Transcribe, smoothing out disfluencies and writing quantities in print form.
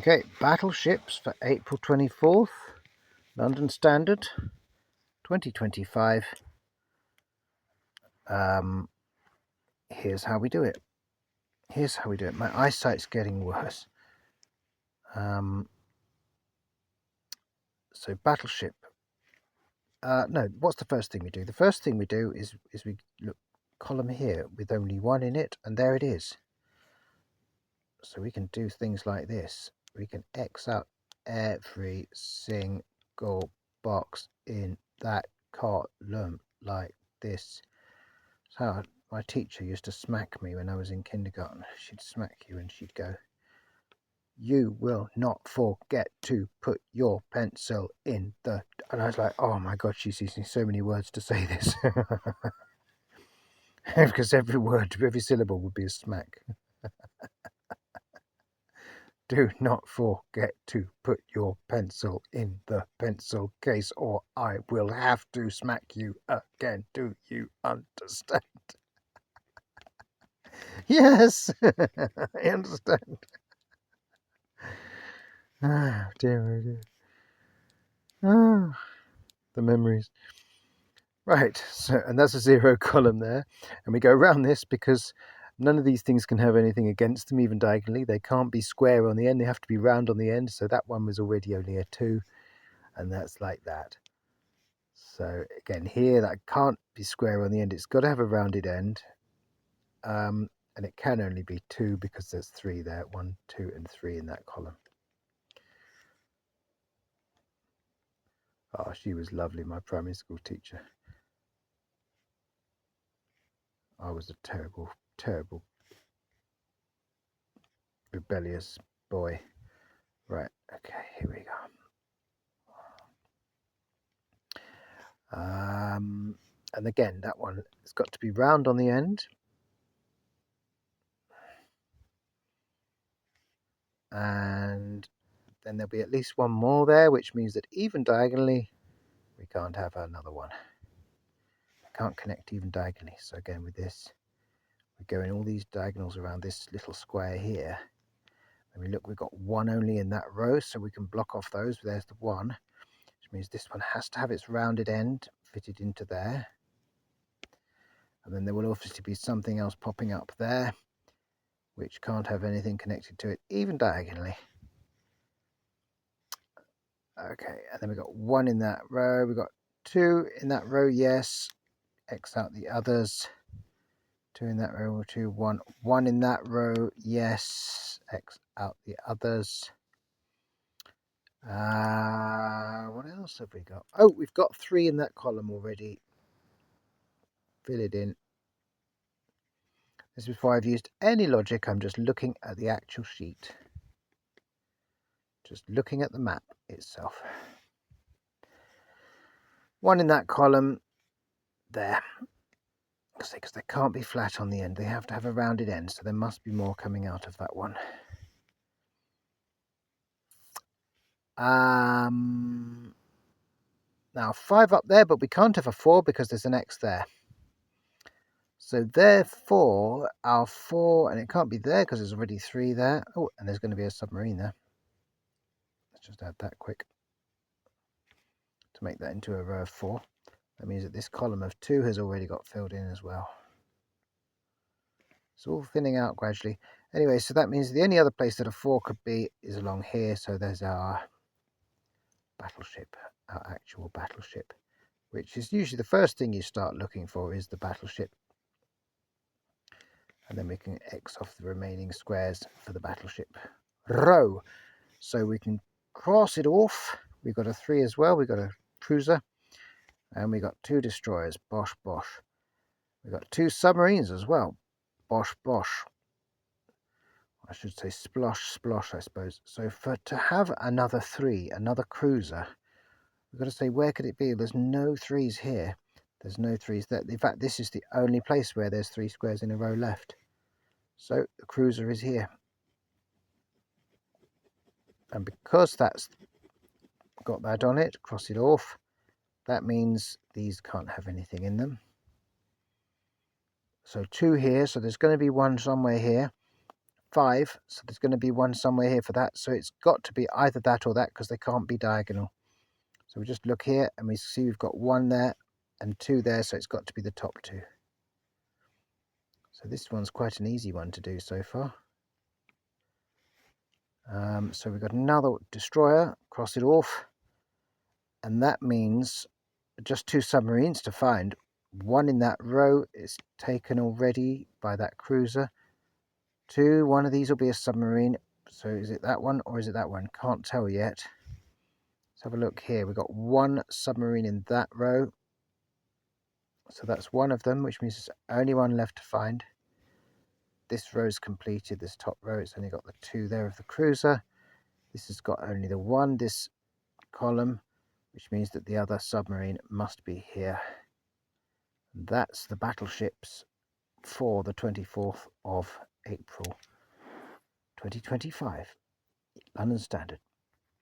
Okay, Battleships for April 24th, London Standard, 2025. Here's how we do it. My eyesight's getting worse. So Battleship. No, what's the first thing we do? The first thing we do is we look column here with only one in it, and there it is. So we can do things like this. We can X out every single box in that column like this. So my teacher used to smack me when I was in kindergarten. She'd smack you and she'd go, "You will not forget to put your pencil in the..." And I was like, oh my God, she's using so many words to say this. Because every word, every syllable would be a smack. Do not forget to put your pencil in the pencil case or I will have to smack you again. Do you understand? Yes, I understand. Ah, dear, oh dear. Ah, the memories. Right, so, and that's a 0 column there. And we go around this because none of these things can have anything against them, even diagonally. They can't be square on the end, they have to be round on the end. So that one was already only a 2, and that's like that. So again, here that can't be square on the end, it's got to have a rounded end. And it can only be 2 because there's 3 there, 1, 2, and 3 in that column. Oh, she was lovely, my primary school teacher. I was a terrible, terrible, rebellious boy. Right, okay, here we go. And again, that one, it's got to be round on the end. And then there'll be at least one more there, which means that even diagonally, we can't have another one. Can't connect even diagonally. So again, with this, we go in all these diagonals around this little square here. And we look, we've got one only in that row, so we can block off those. There's the one, which means this one has to have its rounded end fitted into there. And then there will obviously be something else popping up there, which can't have anything connected to it, even diagonally. Okay, and then we've got 1 in that row. We've got 2 in that row, yes. X out the others. 2 in that row, 2, 1. 1 in that row, yes. X out the others. What else have we got? Oh, we've got 3 in that column already. Fill it in. This is before I've used any logic. I'm just looking at the actual sheet. Just looking at the map itself. 1 in that column there. Because they can't be flat on the end. They have to have a rounded end. So there must be more coming out of that one. Now 5 up there, but we can't have a 4 because there's an X there. So therefore, our 4, and it can't be there because there's already 3 there. Oh, and there's going to be a submarine there. Let's just add that quick to make that into a row of 4. That means that this column of 2 has already got filled in as well. It's all thinning out gradually. Anyway, so that means the only other place that a 4 could be is along here. So there's our battleship, our actual battleship, which is usually the first thing you start looking for is the battleship. And then we can X off the remaining squares for the battleship row. So we can cross it off. We've got a 3 as well. We've got a cruiser. And we got 2 destroyers. Bosh, bosh. We've got 2 submarines as well. Bosh, bosh. I should say splosh, splosh, I suppose. So to have another 3, another cruiser, we've got to say, where could it be? There's no 3s here. There's no 3s there. In fact, this is the only place where there's 3 squares in a row left. So the cruiser is here. And because that's got that on it, cross it off, that means these can't have anything in them. So 2 here, so there's going to be 1 somewhere here. 5, so there's going to be one somewhere here for that. So it's got to be either that or that, because they can't be diagonal. So we just look here and we see we've got 1 there and 2 there, so it's got to be the top 2. So this one's quite an easy one to do so far. So we've got another destroyer, cross it off, and that means just 2 submarines to find. One in that row is taken already by that cruiser. 2, one of these will be a submarine. So is it that one or is it that one? Can't tell yet. Let's have a look here. We've got 1 submarine in that row. So that's one of them, which means there's only one left to find. This row's completed, this top row, it's only got the 2 there of the cruiser. This has got only the 1, this column, which means that the other submarine must be here. That's the battleships for the 24th of April 2025, London Standard.